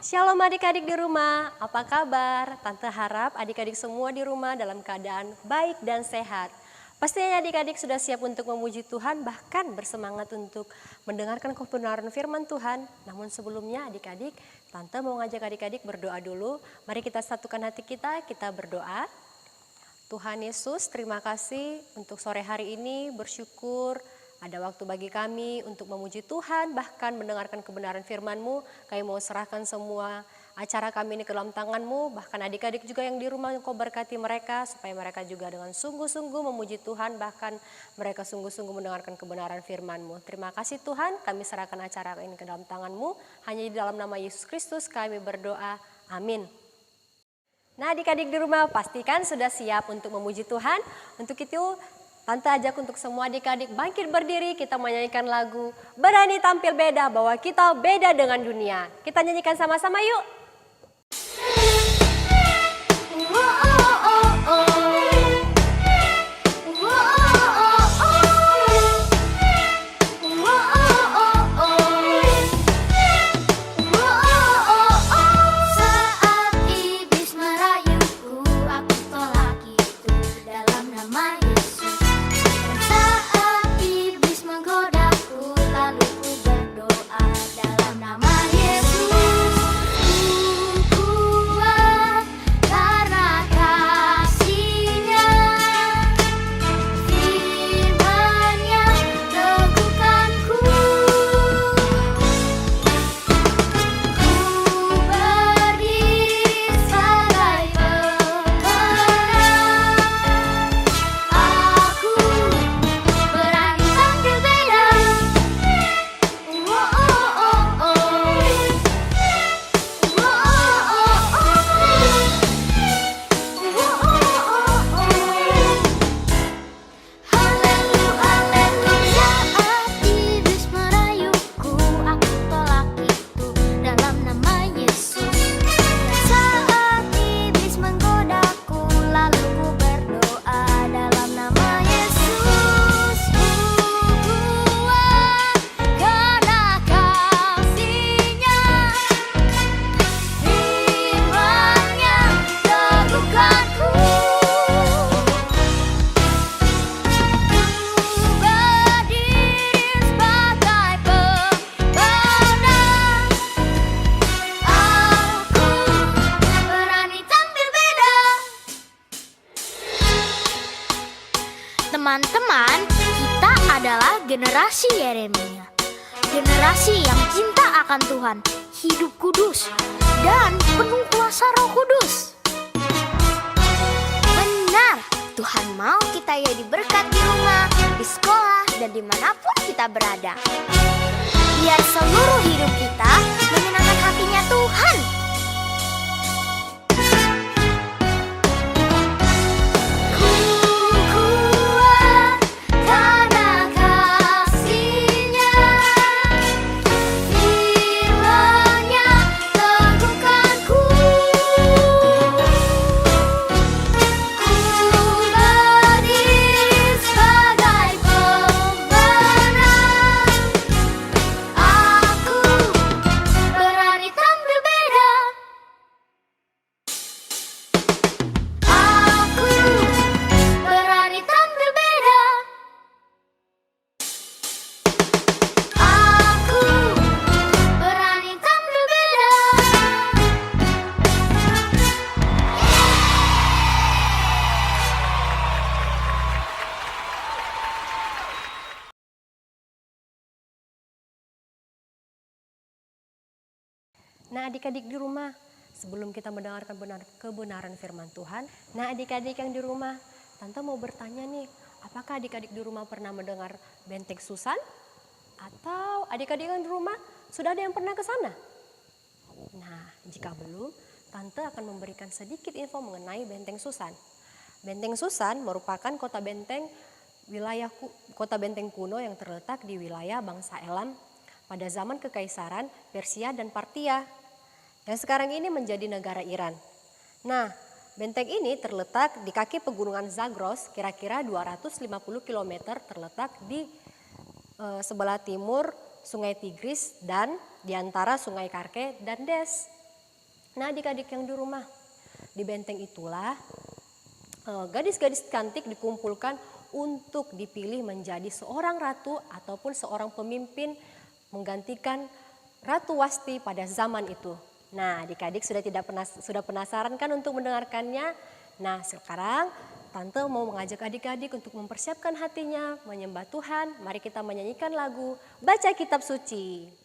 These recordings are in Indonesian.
Shalom adik-adik di rumah, apa kabar? Tante harap adik-adik semua di rumah dalam keadaan baik dan sehat. Pastinya adik-adik sudah siap untuk memuji Tuhan, bahkan bersemangat untuk mendengarkan kebenaran firman Tuhan. Namun sebelumnya adik-adik, Tante mau ngajak adik-adik berdoa dulu. Mari kita satukan hati kita berdoa. Tuhan Yesus, terima kasih untuk sore hari ini, bersyukur ada waktu bagi kami untuk memuji Tuhan, bahkan mendengarkan kebenaran firman-Mu. Kami mau serahkan semua acara kami ini ke dalam tangan-Mu, bahkan adik-adik juga yang di rumah Engkau berkati mereka, supaya mereka juga dengan sungguh-sungguh memuji Tuhan, bahkan mereka sungguh-sungguh mendengarkan kebenaran firman-Mu. Terima kasih Tuhan, kami serahkan acara ini ke dalam tangan-Mu, hanya di dalam nama Yesus Kristus kami berdoa, amin. Nah adik-adik di rumah pastikan sudah siap untuk memuji Tuhan. Untuk itu Tante ajak untuk semua adik-adik bangkit berdiri, kita menyanyikan lagu Berani Tampil Beda, bahwa kita beda dengan dunia. Kita nyanyikan sama-sama yuk. Teman-teman, kita adalah generasi Yeremia. Generasi yang cinta akan Tuhan, hidup kudus, dan penuh kuasa Roh Kudus. Benar, Tuhan mau kita jadi berkat di rumah, di sekolah, dan dimanapun kita berada. Biar seluruh hidup kita menyenangkan hatinya Tuhan. Nah adik-adik di rumah, sebelum kita mendengarkan kebenaran firman Tuhan, nah adik-adik yang di rumah, Tante mau bertanya nih, apakah adik-adik di rumah pernah mendengar Benteng Susan? Atau adik-adik yang di rumah sudah ada yang pernah ke sana? Nah jika belum, Tante akan memberikan sedikit info mengenai Benteng Susan. Benteng Susan merupakan kota benteng kuno yang terletak di wilayah bangsa Elam pada zaman kekaisaran Persia dan Partia, yang sekarang ini menjadi negara Iran. Nah, benteng ini terletak di kaki pegunungan Zagros, kira-kira 250 km terletak di sebelah timur Sungai Tigris dan di antara Sungai Karke dan Des. Nah adik-adik yang di rumah, di benteng itulah gadis-gadis cantik dikumpulkan untuk dipilih menjadi seorang ratu ataupun seorang pemimpin menggantikan Ratu Wasti pada zaman itu. Nah adik-adik sudah penasaran kan untuk mendengarkannya? Nah sekarang Tante mau mengajak adik-adik untuk mempersiapkan hatinya, menyembah Tuhan. Mari kita menyanyikan lagu Baca Kitab Suci.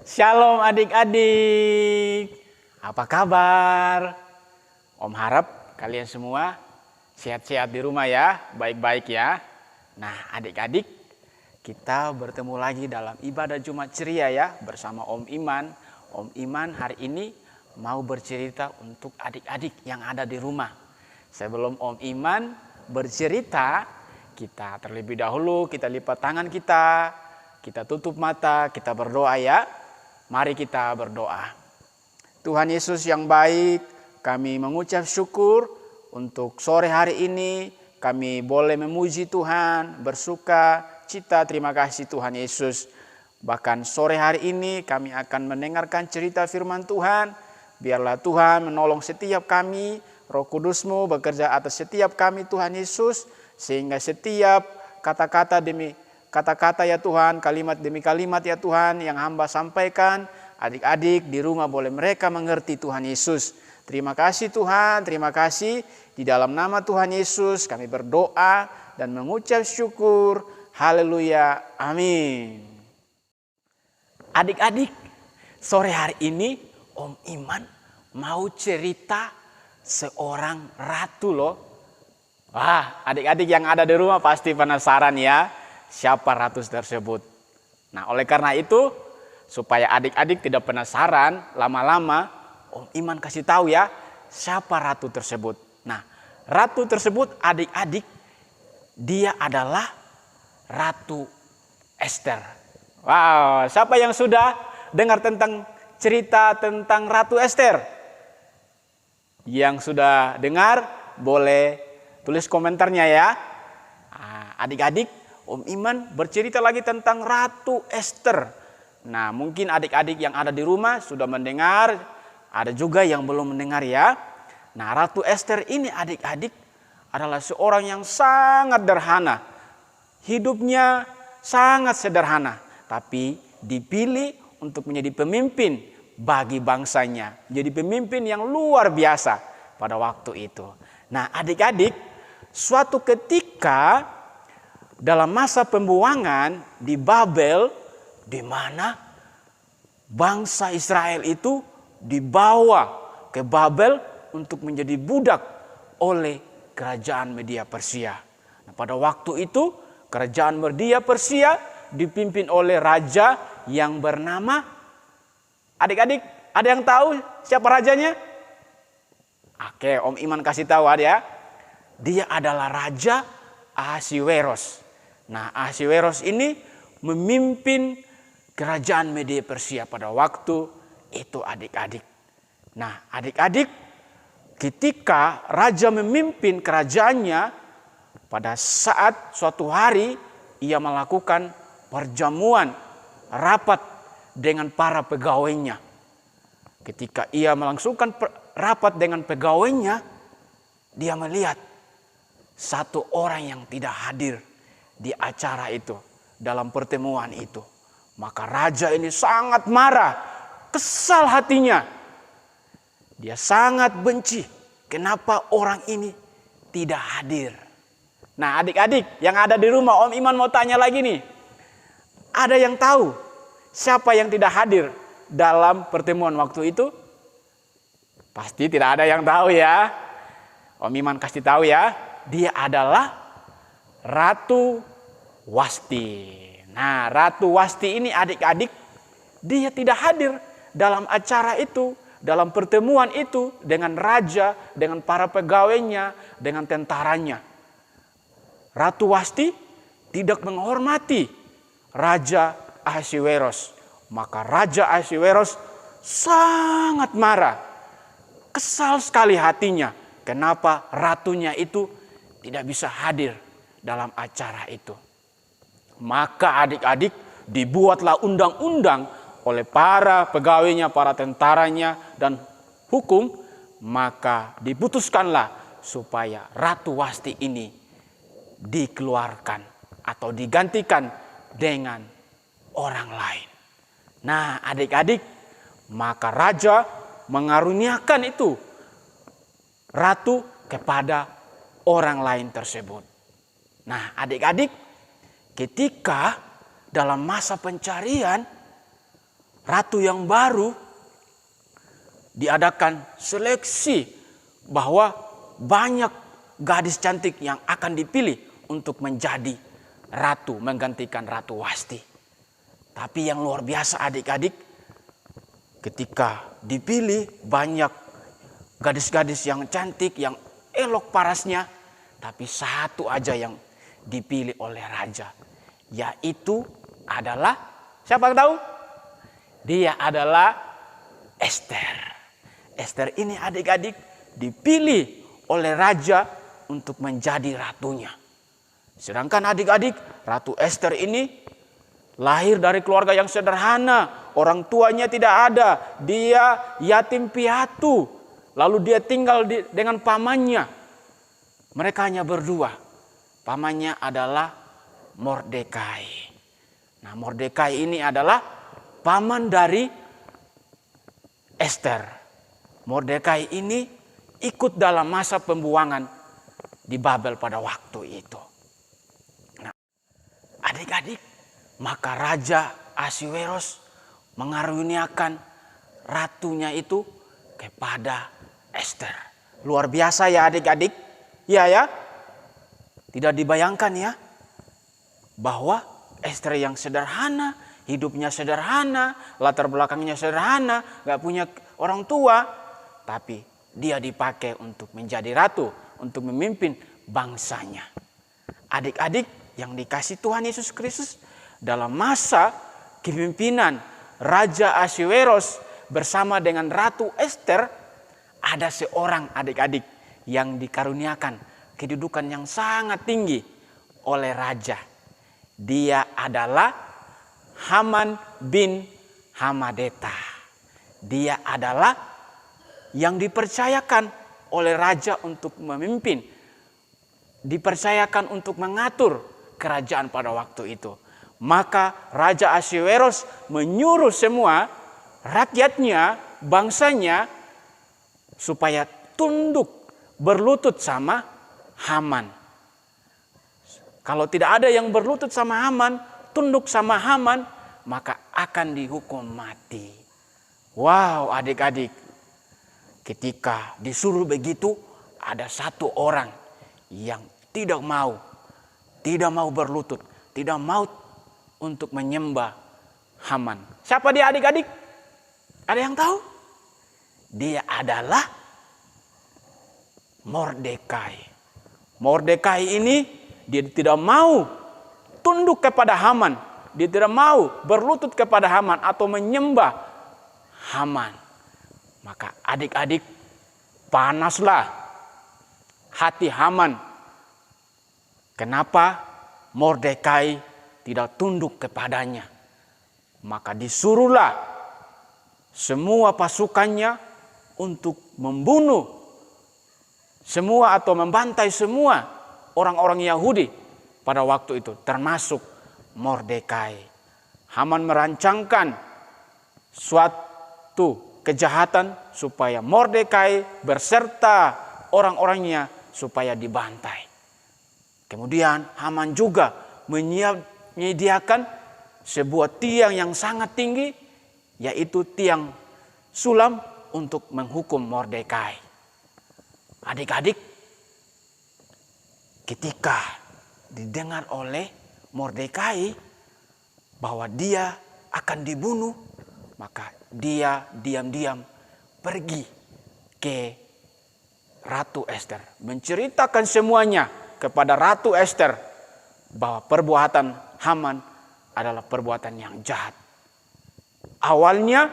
Shalom adik-adik, apa kabar? Om harap kalian semua sehat-sehat di rumah ya, baik-baik ya. Nah adik-adik, kita bertemu lagi dalam ibadah Jumat Ceria ya bersama Om Iman. Om Iman hari ini mau bercerita untuk adik-adik yang ada di rumah. Sebelum Om Iman bercerita, kita terlebih dahulu kita lipat tangan kita tutup mata, kita berdoa ya. Mari kita berdoa. Tuhan Yesus yang baik, kami mengucap syukur untuk sore hari ini kami boleh memuji Tuhan, bersuka cita, terima kasih Tuhan Yesus. Bahkan sore hari ini kami akan mendengarkan cerita firman Tuhan. Biarlah Tuhan menolong setiap kami, Roh Kudus-Mu bekerja atas setiap kami Tuhan Yesus. Sehingga setiap kata-kata demi kata-kata ya Tuhan, kalimat demi kalimat ya Tuhan yang hamba sampaikan, adik-adik di rumah boleh mereka mengerti Tuhan Yesus. Terima kasih Tuhan, terima kasih. Di dalam nama Tuhan Yesus kami berdoa dan mengucap syukur. Haleluya, amin. Adik-adik, sore hari ini Om Iman mau cerita seorang ratu loh. Wah, adik-adik yang ada di rumah pasti penasaran ya. Siapa ratu tersebut? Nah, oleh karena itu, supaya adik-adik tidak penasaran, lama-lama Om Iman kasih tahu ya, siapa ratu tersebut. Nah, ratu tersebut adik-adik, dia adalah Ratu Ester. Wow, siapa yang sudah dengar tentang cerita tentang Ratu Ester? Yang sudah dengar, boleh tulis komentarnya ya. Adik-adik, Om Iman bercerita lagi tentang Ratu Ester. Nah, mungkin adik-adik yang ada di rumah sudah mendengar, ada juga yang belum mendengar ya. Nah, Ratu Ester ini adik-adik adalah seorang yang sangat sederhana. Hidupnya sangat sederhana, tapi dipilih untuk menjadi pemimpin bagi bangsanya. Jadi pemimpin yang luar biasa pada waktu itu. Nah, adik-adik, suatu ketika dalam masa pembuangan di Babel, di mana bangsa Israel itu dibawa ke Babel untuk menjadi budak oleh kerajaan Media Persia. Nah, pada waktu itu kerajaan Media Persia dipimpin oleh raja yang bernama, adik-adik ada yang tahu siapa rajanya? Oke, Om Iman kasih tahu ya. Dia adalah Raja Ahasiweros. Nah, Ahasiweros ini memimpin kerajaan Media Persia pada waktu itu adik-adik. Nah, adik-adik, ketika raja memimpin kerajaannya, pada saat suatu hari ia melakukan perjamuan rapat dengan para pegawainya. Ketika ia melangsungkan rapat dengan pegawainya, dia melihat satu orang yang tidak hadir di acara itu, dalam pertemuan itu. Maka raja ini sangat marah, kesal hatinya. Dia sangat benci kenapa orang ini tidak hadir. Nah, adik-adik yang ada di rumah, Om Iman mau tanya lagi nih. Ada yang tahu siapa yang tidak hadir dalam pertemuan waktu itu? Pasti tidak ada yang tahu ya. Om Iman kasih tahu ya. Dia adalah Ratu Wasti. Nah, Ratu Wasti ini adik-adik, dia tidak hadir dalam acara itu, dalam pertemuan itu dengan raja, dengan para pegawainya, dengan tentaranya. Ratu Wasti tidak menghormati Raja Ahasiweros. Maka Raja Ahasiweros sangat marah, kesal sekali hatinya. Kenapa ratunya itu tidak bisa hadir dalam acara itu. Maka adik-adik, dibuatlah undang-undang oleh para pegawainya, para tentaranya dan hukum. Maka diputuskanlah supaya Ratu Wasti ini dikeluarkan atau digantikan dengan orang lain. Nah, adik-adik, maka raja mengaruniakan itu ratu kepada orang lain tersebut. Nah, adik-adik, ketika dalam masa pencarian ratu yang baru, diadakan seleksi bahwa banyak gadis cantik yang akan dipilih untuk menjadi ratu, menggantikan Ratu Wasti. Tapi yang luar biasa adik-adik, ketika dipilih banyak gadis-gadis yang cantik, yang elok parasnya, tapi satu aja yang dipilih oleh raja, yaitu adalah, siapa yang tahu? Dia adalah Ester. Ester ini adik-adik dipilih oleh raja untuk menjadi ratunya. Sedangkan adik-adik, Ratu Ester ini lahir dari keluarga yang sederhana, orang tuanya tidak ada, dia yatim piatu, lalu dia tinggal dengan pamannya. Mereka hanya berdua, pamannya adalah Mordekai. Nah, Mordekai ini adalah paman dari Ester. Mordekai ini ikut dalam masa pembuangan di Babel pada waktu itu. Nah, adik-adik, maka Raja Ahasiweros mengaruniakan ratunya itu kepada Ester. Luar biasa ya adik-adik. Ya ya. Tidak dibayangkan ya. Bahwa Ester yang sederhana, hidupnya sederhana, latar belakangnya sederhana, gak punya orang tua. Tapi dia dipakai untuk menjadi ratu, untuk memimpin bangsanya. Adik-adik yang dikasih Tuhan Yesus Kristus, dalam masa kepemimpinan Raja Ahasiweros bersama dengan Ratu Ester, ada seorang adik-adik yang dikaruniakan kedudukan yang sangat tinggi oleh raja. Dia adalah Haman bin Hamadeta. Dia adalah yang dipercayakan oleh raja untuk memimpin, dipercayakan untuk mengatur kerajaan pada waktu itu. Maka Raja Ahasweros menyuruh semua rakyatnya, bangsanya, supaya tunduk berlutut sama Haman. Kalau tidak ada yang berlutut sama Haman, tunduk sama Haman, maka akan dihukum mati. Wow, adik-adik, ketika disuruh begitu, ada satu orang yang tidak mau berlutut, tidak mau untuk menyembah Haman. Siapa dia, adik-adik? Ada yang tahu? Dia adalah Mordekai. Mordekai ini dia tidak mau tunduk kepada Haman. Dia tidak mau berlutut kepada Haman atau menyembah Haman. Maka adik-adik, panaslah hati Haman. Kenapa Mordekai tidak tunduk kepadanya? Maka disuruhlah semua pasukannya untuk membunuh semua atau membantai semua orang-orang Yahudi pada waktu itu, termasuk Mordekai. Haman merancangkan suatu kejahatan supaya Mordekai berserta orang-orangnya supaya dibantai. Kemudian Haman juga menyediakan sebuah tiang yang sangat tinggi, yaitu tiang sulam untuk menghukum Mordekai. Adik-adik, ketika didengar oleh Mordekai bahwa dia akan dibunuh, maka dia diam-diam pergi ke Ratu Ester, menceritakan semuanya kepada Ratu Ester bahwa perbuatan Haman adalah perbuatan yang jahat. Awalnya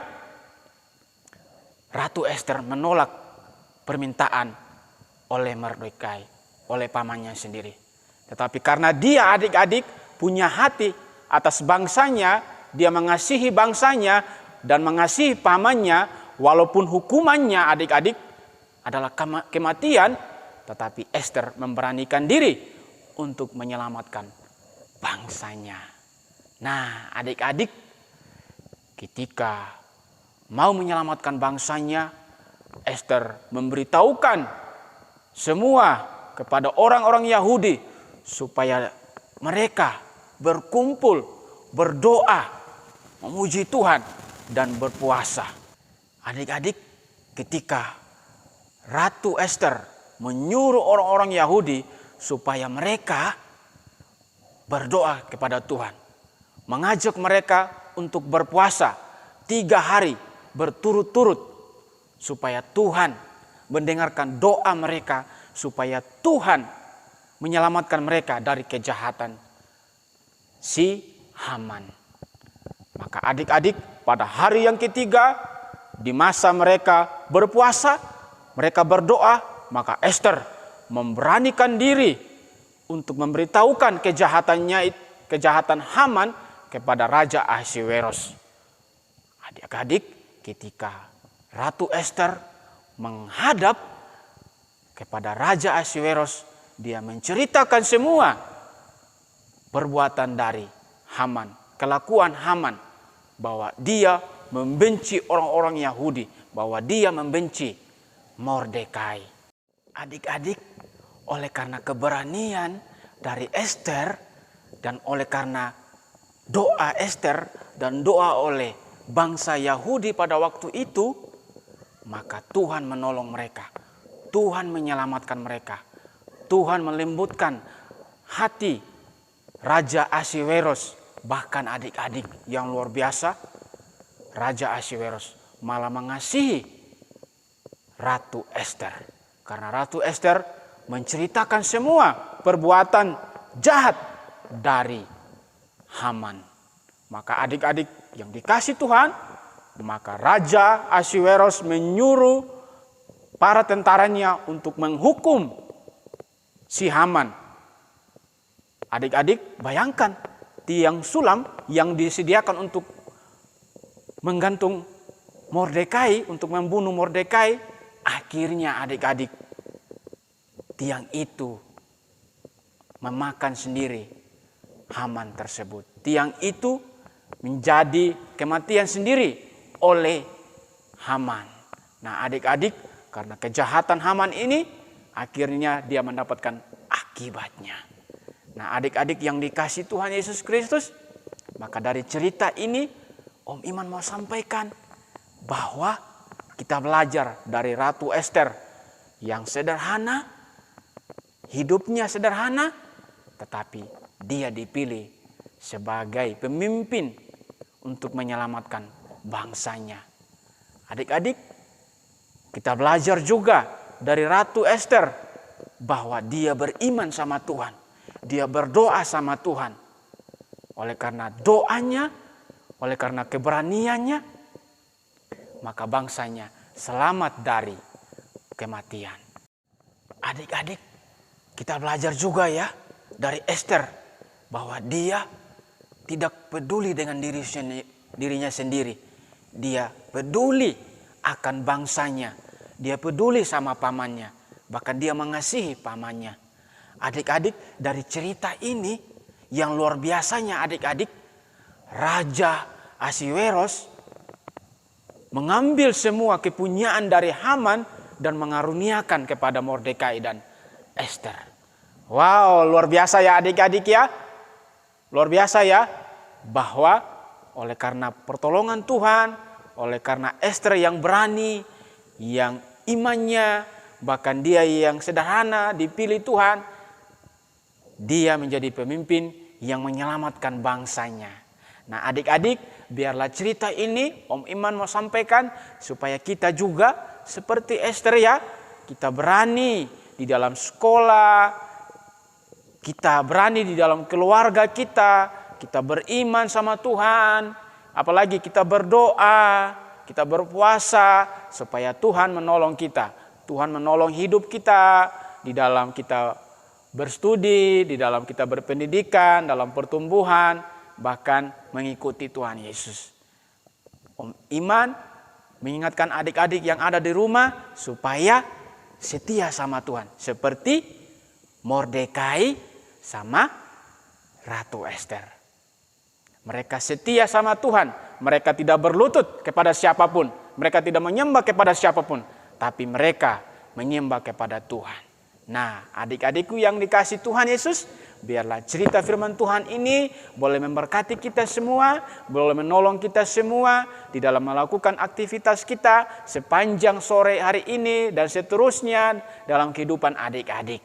Ratu Ester menolak permintaan oleh Mordekai, oleh pamannya sendiri. Tetapi karena dia, adik-adik, punya hati atas bangsanya, dia mengasihi bangsanya dan mengasihi pamannya, walaupun hukumannya, adik-adik, adalah kematian, tetapi Ester memberanikan diri untuk menyelamatkan bangsanya. Nah, adik-adik, ketika mau menyelamatkan bangsanya, Ester memberitahukan semua kepada orang-orang Yahudi supaya mereka berkumpul, berdoa, memuji Tuhan, dan berpuasa. Adik-adik, ketika Ratu Ester menyuruh orang-orang Yahudi supaya mereka berdoa kepada Tuhan, mengajak mereka untuk berpuasa 3 hari berturut-turut supaya Tuhan mendengarkan doa mereka, supaya Tuhan menyelamatkan mereka dari kejahatan si Haman. Maka adik-adik, pada hari yang ketiga, di masa mereka berpuasa, mereka berdoa, maka Ester memberanikan diri untuk memberitahukan kejahatan Haman kepada Raja Ahasweros. Adik-adik, ketika Ratu Ester menghadap kepada Raja Ahasweros, dia menceritakan semua perbuatan dari Haman, kelakuan Haman, bahwa dia membenci orang-orang Yahudi, bahwa dia membenci Mordekai. Adik-adik, oleh karena keberanian dari Ester dan oleh karena doa Ester dan doa oleh bangsa Yahudi pada waktu itu, maka Tuhan menolong mereka. Tuhan menyelamatkan mereka. Tuhan melembutkan hati Raja Ahasweros. Bahkan adik-adik yang luar biasa, Raja Ahasweros malah mengasihi Ratu Ester. Karena Ratu Ester menceritakan semua perbuatan jahat dari Haman. Maka adik-adik yang dikasih Tuhan, maka Raja Ahasweros menyuruh para tentaranya untuk menghukum si Haman. Adik-adik bayangkan, tiang sulam yang disediakan untuk menggantung Mordekai, untuk membunuh Mordekai, akhirnya adik-adik, tiang itu memakan sendiri Haman tersebut. Tiang itu menjadi kematian sendiri oleh Haman. Nah adik-adik, karena kejahatan Haman ini, akhirnya dia mendapatkan akibatnya. Nah adik-adik yang dikasihi Tuhan Yesus Kristus, maka dari cerita ini Om Iman mau sampaikan bahwa kita belajar dari Ratu Ester yang sederhana, hidupnya sederhana, tetapi dia dipilih sebagai pemimpin untuk menyelamatkan bangsanya. Adik-adik, kita belajar juga dari Ratu Ester bahwa dia beriman sama Tuhan. Dia berdoa sama Tuhan. Oleh karena doanya, oleh karena keberaniannya, maka bangsanya selamat dari kematian. Adik-adik, kita belajar juga ya dari Ester bahwa dia tidak peduli dengan dirinya sendiri. Dia peduli akan bangsanya. Dia peduli sama pamannya. Bahkan dia mengasihi pamannya. Adik-adik, dari cerita ini yang luar biasanya adik-adik, Raja Ahasweros mengambil semua kepunyaan dari Haman dan mengaruniakan kepada Mordekai dan Ester. Wow, luar biasa ya adik-adik ya. Luar biasa ya, bahwa oleh karena pertolongan Tuhan, oleh karena Ester yang berani, yang imannya, bahkan dia yang sederhana dipilih Tuhan, dia menjadi pemimpin yang menyelamatkan bangsanya. Nah adik-adik, biarlah cerita ini Om Iman mau sampaikan supaya kita juga seperti Ester ya. Kita berani di dalam sekolah, kita berani di dalam keluarga kita beriman sama Tuhan. Apalagi kita berdoa, kita berpuasa supaya Tuhan menolong kita. Tuhan menolong hidup kita di dalam kita berstudi, di dalam kita berpendidikan, dalam pertumbuhan, bahkan mengikuti Tuhan Yesus. Om Iman mengingatkan adik-adik yang ada di rumah supaya setia sama Tuhan. Seperti Mordekai sama Ratu Ester. Mereka setia sama Tuhan. Mereka tidak berlutut kepada siapapun. Mereka tidak menyembah kepada siapapun. Tapi mereka menyembah kepada Tuhan. Nah adik-adikku yang dikasihi Tuhan Yesus, biarlah cerita firman Tuhan ini boleh memberkati kita semua, boleh menolong kita semua di dalam melakukan aktivitas kita sepanjang sore hari ini dan seterusnya dalam kehidupan adik-adik.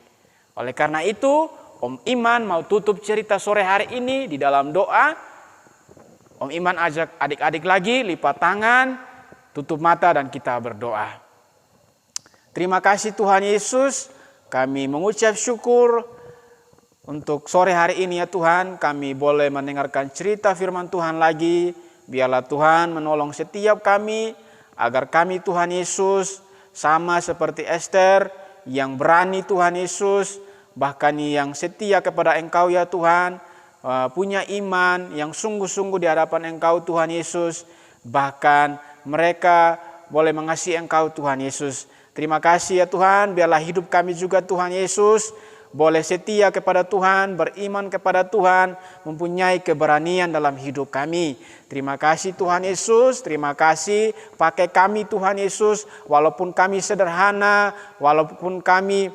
Oleh karena itu, Om Iman mau tutup cerita sore hari ini di dalam doa. Om Iman ajak adik-adik lagi lipat tangan, tutup mata dan kita berdoa. Terima kasih Tuhan Yesus, kami mengucap syukur untuk sore hari ini ya Tuhan, kami boleh mendengarkan cerita firman Tuhan lagi. Biarlah Tuhan menolong setiap kami, agar kami Tuhan Yesus sama seperti Ester yang berani Tuhan Yesus, bahkan yang setia kepada Engkau ya Tuhan, punya iman yang sungguh-sungguh di hadapan Engkau Tuhan Yesus, bahkan mereka boleh mengasihi Engkau Tuhan Yesus. Terima kasih ya Tuhan, biarlah hidup kami juga Tuhan Yesus boleh setia kepada Tuhan, beriman kepada Tuhan, mempunyai keberanian dalam hidup kami. Terima kasih Tuhan Yesus, terima kasih pakai kami Tuhan Yesus, walaupun kami sederhana, walaupun kami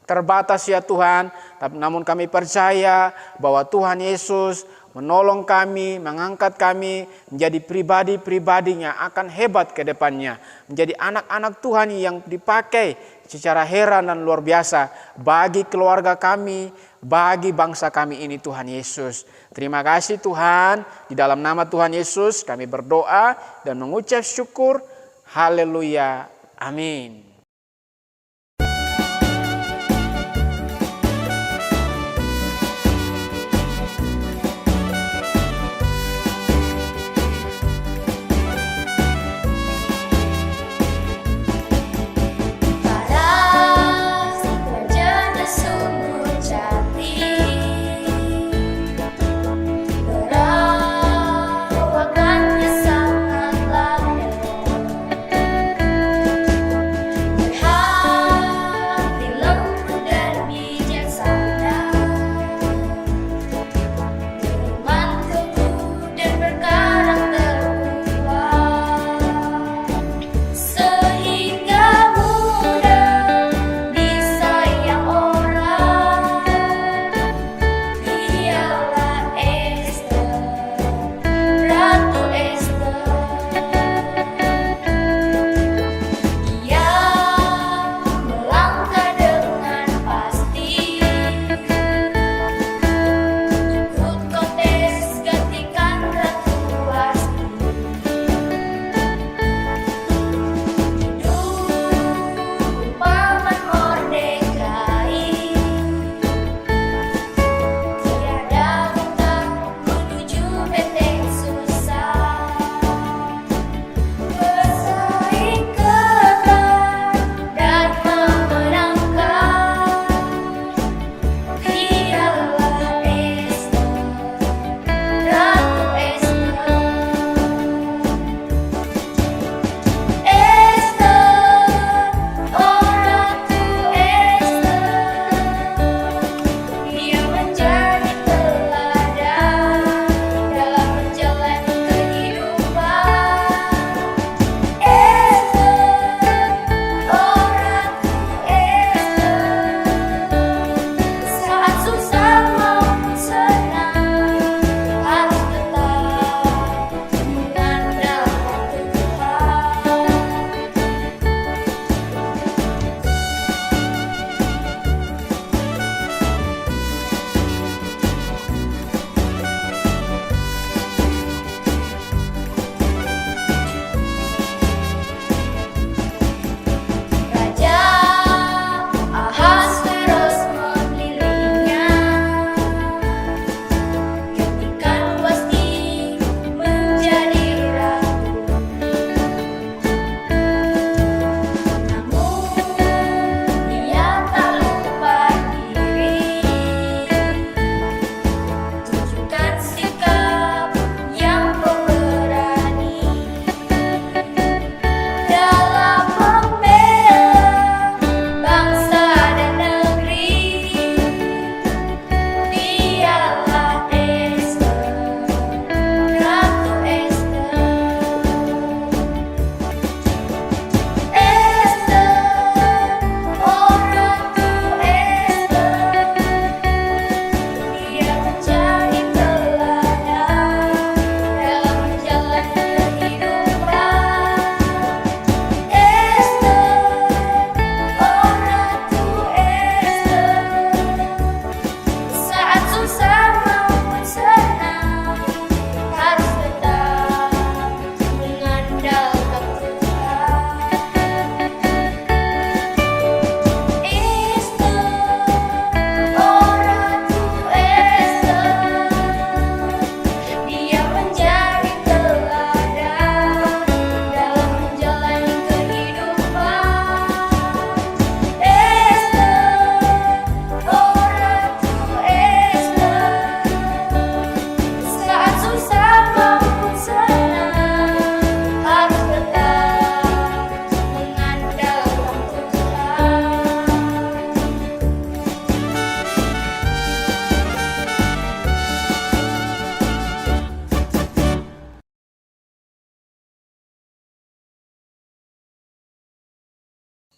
terbatas ya Tuhan, tapi namun kami percaya bahwa Tuhan Yesus menolong kami, mengangkat kami menjadi pribadi-pribadi yang akan hebat ke depannya. Menjadi anak-anak Tuhan yang dipakai secara heran dan luar biasa bagi keluarga kami, bagi bangsa kami ini Tuhan Yesus. Terima kasih Tuhan, di dalam nama Tuhan Yesus kami berdoa dan mengucap syukur. Haleluya, amin. Perawakannya sangat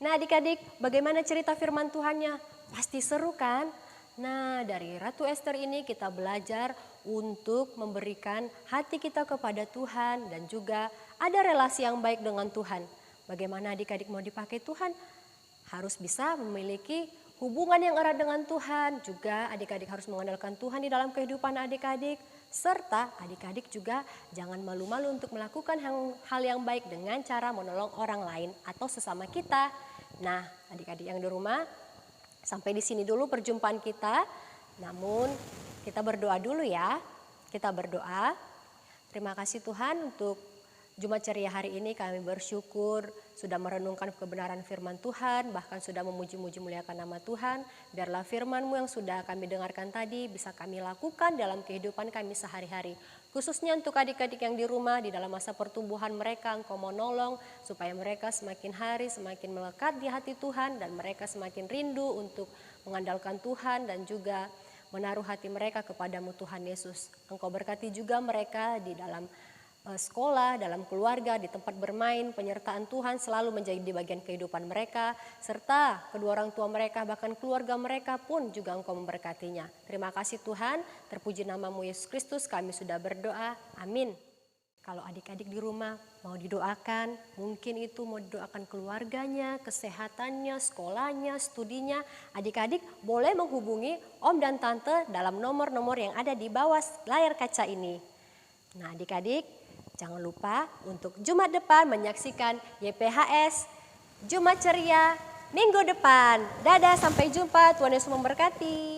Nah adik-adik, bagaimana cerita firman Tuhannya? Pasti seru kan? Nah dari Ratu Esther ini kita belajar untuk memberikan hati kita kepada Tuhan dan juga ada relasi yang baik dengan Tuhan. Bagaimana adik-adik mau dipakai Tuhan? Harus bisa memiliki hubungan yang erat dengan Tuhan. Juga adik-adik harus mengandalkan Tuhan di dalam kehidupan adik-adik. Serta adik-adik juga jangan malu-malu untuk melakukan hal yang baik dengan cara menolong orang lain atau sesama kita. Nah, adik-adik yang di rumah, sampai di sini dulu perjumpaan kita. Namun, kita berdoa dulu ya. Kita berdoa. Terima kasih Tuhan untuk Jumat Ceria hari ini kami bersyukur sudah merenungkan kebenaran firman Tuhan, bahkan sudah memuji-muji muliakan nama Tuhan. Biarlah firman-Mu yang sudah kami dengarkan tadi bisa kami lakukan dalam kehidupan kami sehari-hari. Khususnya untuk adik-adik yang di rumah, di dalam masa pertumbuhan mereka, Engkau mau nolong supaya mereka semakin hari semakin melekat di hati Tuhan dan mereka semakin rindu untuk mengandalkan Tuhan dan juga menaruh hati mereka kepadamu Tuhan Yesus. Engkau berkati juga mereka di dalam sekolah, dalam keluarga, di tempat bermain, penyertaan Tuhan selalu menjadi bagian kehidupan mereka, serta kedua orang tua mereka, bahkan keluarga mereka pun juga Engkau memberkatinya. Terima kasih Tuhan, terpuji namamu Yesus Kristus, kami sudah berdoa, amin. Kalau adik-adik di rumah mau didoakan, mungkin itu mau didoakan keluarganya, kesehatannya, sekolahnya, studinya, adik-adik boleh menghubungi Om dan Tante dalam nomor-nomor yang ada di bawah layar kaca ini. Nah adik-adik, jangan lupa untuk Jumat depan menyaksikan YPHS Jumat Ceria minggu depan. Dadah, sampai jumpa. Tuhan Yesus memberkati.